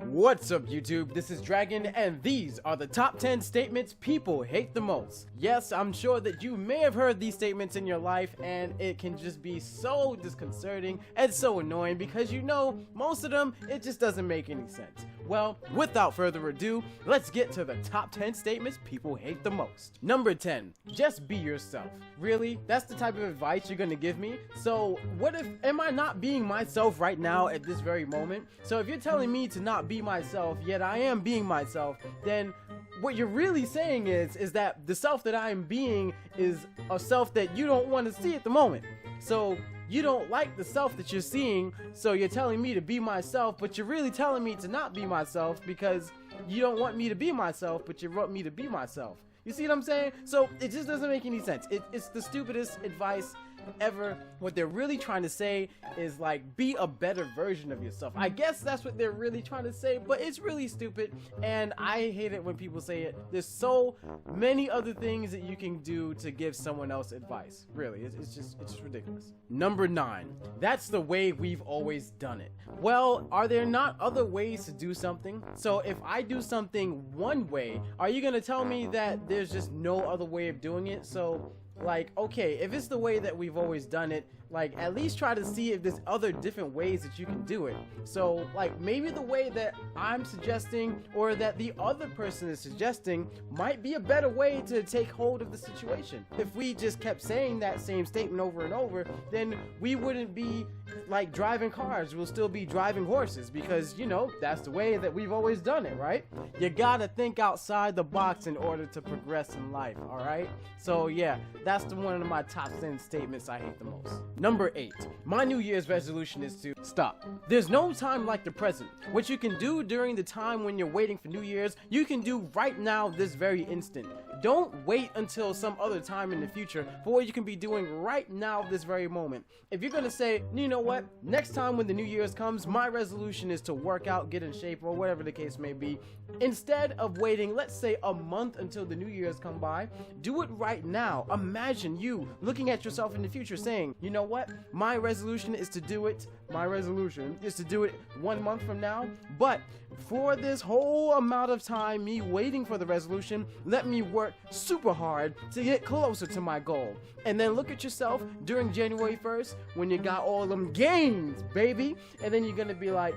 What's up, YouTube? This is Dragon, and these are the top 10 statements people hate the most. Yes, I'm sure that you may have heard these statements in your life, and it can just be so disconcerting and so annoying because you know, most of them, it just doesn't make any sense. Well, without further ado, let's get to the top 10 statements people hate the most. Number 10, just be yourself. Really? That's the type of advice you're gonna give me? So what if, am I not being myself right now at this very moment? So if you're telling me to not be myself, yet I am being myself, then what you're really saying is that the self that I am being is a self that you don't want to see at the moment. So you don't like the self that you're seeing, so you're telling me to be myself, but you're really telling me to not be myself because you don't want me to be myself, but you want me to be myself. You see what I'm saying? So it just doesn't make any sense. It's the stupidest advice ever. What they're really trying to say is like, be a better version of yourself. I guess that's what they're really trying to say, but it's really stupid, and I hate it when people say it. There's so many other things that you can do to give someone else advice. Really, it's just ridiculous. Number 9, that's the way we've always done it. Well, are there not other ways to do something? So if I do something one way, are you gonna tell me that there's just no other way of doing it? So like, okay, if it's the way that we've always done it, like, at least try to see if there's other different ways that you can do it. So like, maybe the way that I'm suggesting or that the other person is suggesting might be a better way to take hold of the situation. If we just kept saying that same statement over and over, then we wouldn't be like driving cars, we'll still be driving horses, because you know, that's the way that we've always done it, right? You gotta think outside the box in order to progress in life, alright? So yeah, that's one of my top 10 statements I hate the most. Number 8, my New Year's resolution is to stop. There's no time like the present. What you can do during the time when you're waiting for New Year's, you can do right now, this very instant. Don't wait until some other time in the future for what you can be doing right now, this very moment. If you're gonna say, you know what, next time when the New Year's comes, my resolution is to work out, get in shape, or whatever the case may be, instead of waiting, let's say, a month until the New Year's come by, do it right now. Imagine you looking at yourself in the future saying, you know what, my resolution is to do it. My resolution is to do it 1 month from now, but for this whole amount of time, me waiting for the resolution, let me work super hard to get closer to my goal. And then look at yourself during January 1st when you got all them gains, baby. And then you're gonna be like,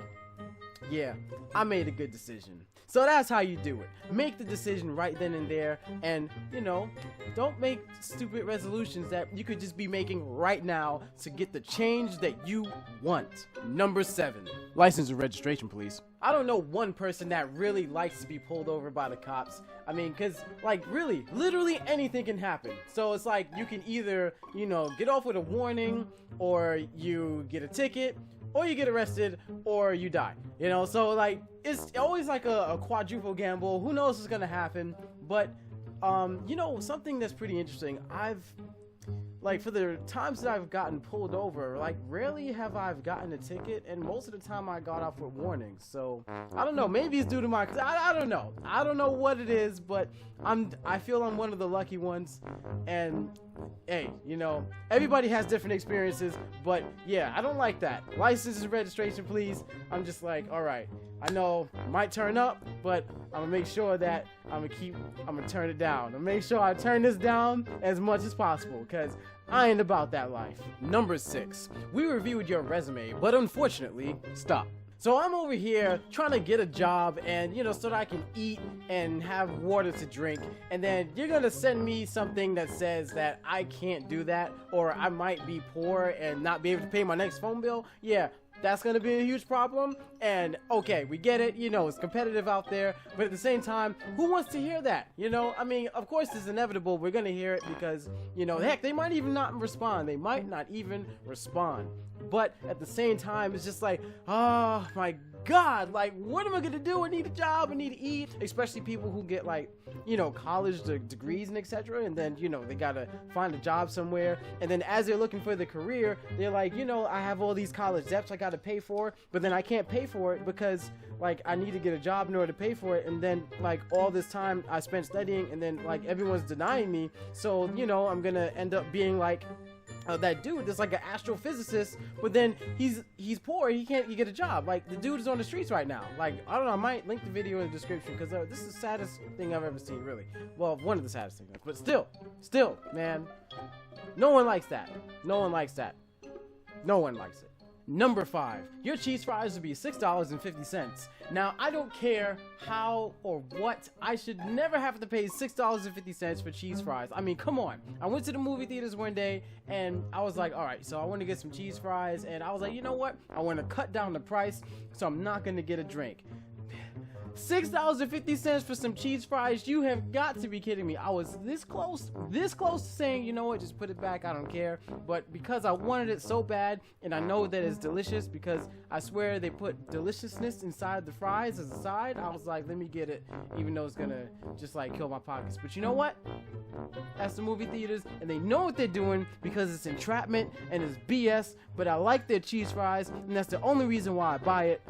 yeah, I made a good decision. So that's how you do it. Make the decision right then and there, and you know, don't make stupid resolutions that you could just be making right now to get the change that you want. Number 7, license and registration, please. I don't know one person that really likes to be pulled over by the cops. I mean, cause like really, literally anything can happen. So it's like you can either, you know, get off with a warning, or you get a ticket, or you get arrested, or you die, you know? So like, it's always like a quadruple gamble. Who knows what's gonna happen? But you know, something that's pretty interesting, like, for the times that I've gotten pulled over, like, rarely have I gotten a ticket, and most of the time I got off with warnings. So I don't know, maybe it's due to my, I don't know what it is, but I feel I'm one of the lucky ones. And hey, you know, everybody has different experiences, but yeah, I don't like that. License and registration, please. I'm just like, all right, I know I might turn up, but I'm gonna make sure that I'm gonna turn it down. I'm gonna make sure I turn this down as much as possible, because I ain't about that life. Number 6, we reviewed your resume, but unfortunately, stop. So I'm over here trying to get a job, and you know, so that I can eat and have water to drink, and then you're gonna send me something that says that I can't do that, or I might be poor and not be able to pay my next phone bill. Yeah, that's gonna be a huge problem. And okay, we get it, you know, it's competitive out there, but at the same time, who wants to hear that? You know, I mean, of course it's inevitable, we're gonna hear it, because, you know, heck, they might even not respond. They might not even respond. But at the same time, it's just like, oh my God, like, what am I gonna do? I need a job, I need to eat. Especially people who get, like, you know, college degrees and etc. And then, you know, they gotta find a job somewhere. And then as they're looking for the career, they're like, you know, I have all these college debts I gotta pay for, but then I can't pay for it because, like, I need to get a job in order to pay for it. And then, like, all this time I spent studying, and then, like, everyone's denying me. So, you know, I'm gonna end up being like, that dude that's like an astrophysicist, but then he's poor. He can't get a job. Like, the dude is on the streets right now. Like, I don't know, I might link the video in the description, because this is the saddest thing I've ever seen, really. Well, one of the saddest things, but still, man, no one likes that. No one likes that. No one likes it. Number 5, your cheese fries would be $6.50. Now, I don't care how or what, I should never have to pay $6.50 for cheese fries. I mean, come on. I went to the movie theaters one day, and I was like, all right, so I want to get some cheese fries, and I was like, you know what? I want to cut down the price, so I'm not going to get a drink. $6.50 for some cheese fries? You have got to be kidding me. I was this close to saying, you know what, just put it back, I don't care. But because I wanted it so bad, and I know that it's delicious, because I swear they put deliciousness inside the fries as a side, I was like, let me get it, even though it's gonna just like kill my pockets. But you know what? That's the movie theaters, and they know what they're doing, because it's entrapment and it's BS. But I like their cheese fries, and that's the only reason why I buy it.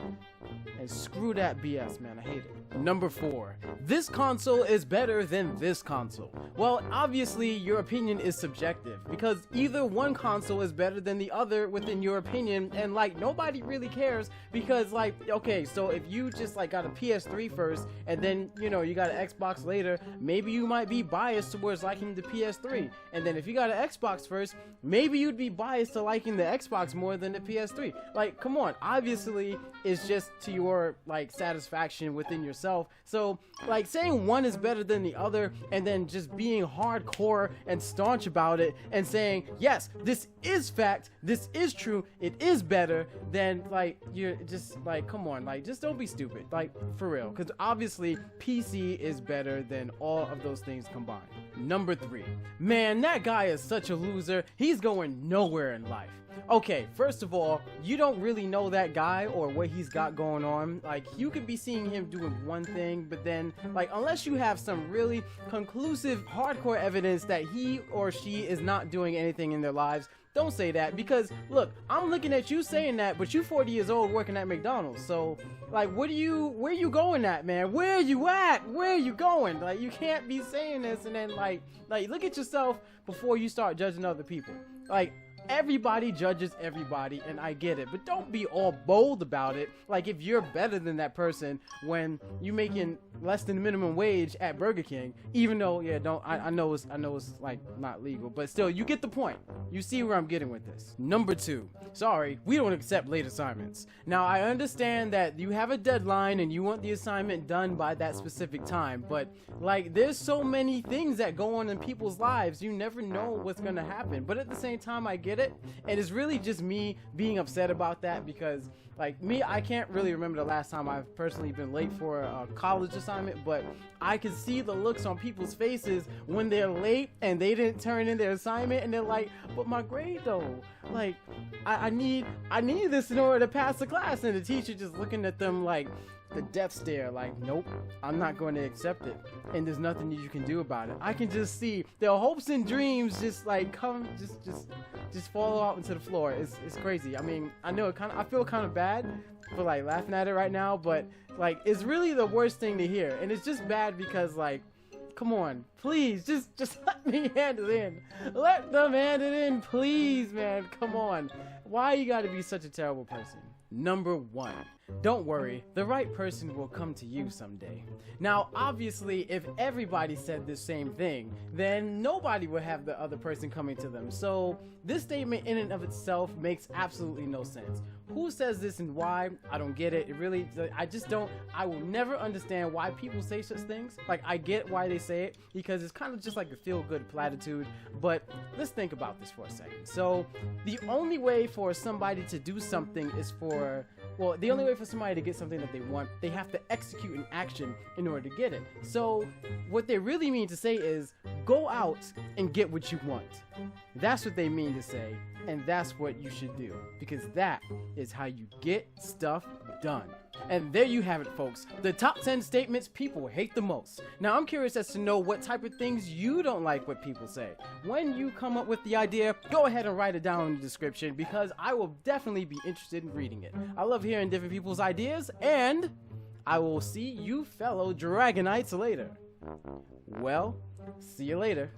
And screw that BS, man. I hate it. Number 4, this console is better than this console. Well, obviously your opinion is subjective, because either one console is better than the other within your opinion, and like nobody really cares, because like, okay, so if you just like got a PS3 first and then, you know, you got an Xbox later, maybe you might be biased towards liking the PS3. And then if you got an Xbox first, maybe you'd be biased to liking the Xbox more than the PS3. Like, come on, obviously it's just to your like satisfaction within yourself. So like saying one is better than the other, and then just being hardcore and staunch about it and saying, yes, this is fact, this is true, it is better, then like you're just like, come on, like just don't be stupid, like for real, because obviously PC is better than all of those things combined. Number 3, man, that guy is such a loser. He's going nowhere in life. Okay, first of all, you don't really know that guy or what he's got going on. Like, you could be seeing him doing one thing, but then, like, unless you have some really conclusive, hardcore evidence that he or she is not doing anything in their lives, don't say that. Because, look, I'm looking at you saying that, but you 40 years old working at McDonald's. So, like, where you going at, man? Where are you at? Where are you going? Like, you can't be saying this and then, like, look at yourself before you start judging other people. Like, everybody judges everybody, and I get it, but don't be all bold about it. Like, if you're better than that person when you making less than minimum wage at Burger King, even though, yeah, I know it's like not legal, but still, you get the point. You see where I'm getting with this. Number 2, sorry, we don't accept late assignments. Now, I understand that you have a deadline and you want the assignment done by that specific time, but like, there's so many things that go on in people's lives, you never know what's gonna happen. But at the same time, I get it, and it's really just me being upset about that, because like me, I can't really remember the last time I've personally been late for a college assignment, but I can see the looks on people's faces when they're late and they didn't turn in their assignment, and they're like, but my grade though, like I need this in order to pass the class, and the teacher just looking at them like the death stare, like, nope, I'm not going to accept it, and there's nothing you can do about it. I can just see their hopes and dreams just like just fall out into the floor. It's crazy. I mean, I know I feel kind of bad for like laughing at it right now, but like it's really the worst thing to hear, and it's just bad because like, come on, please, just let me hand it in. Let them hand it in, please, man. Come on. Why you gotta be such a terrible person? Number 1, don't worry, the right person will come to you someday. Now, obviously, if everybody said the same thing, then nobody would have the other person coming to them. So this statement in and of itself makes absolutely no sense. Who says this and why? I don't get it. It really, I will never understand why people say such things. Like, I get why they say it, because it's kind of just like a feel-good platitude, but let's think about this for a second. So the only way for somebody to do something is the only way for somebody to get something that they want, they have to execute an action in order to get it. So what they really mean to say is, go out and get what you want. That's what they mean to say, and that's what you should do, because that is how you get stuff done. And there you have it, folks, the top 10 statements people hate the most. Now, I'm curious as to know what type of things you don't like what people say. When you come up with the idea, go ahead and write it down in the description, because I will definitely be interested in reading it. I love hearing different people's ideas, and I will see you fellow Dragonites later. Well, see you later.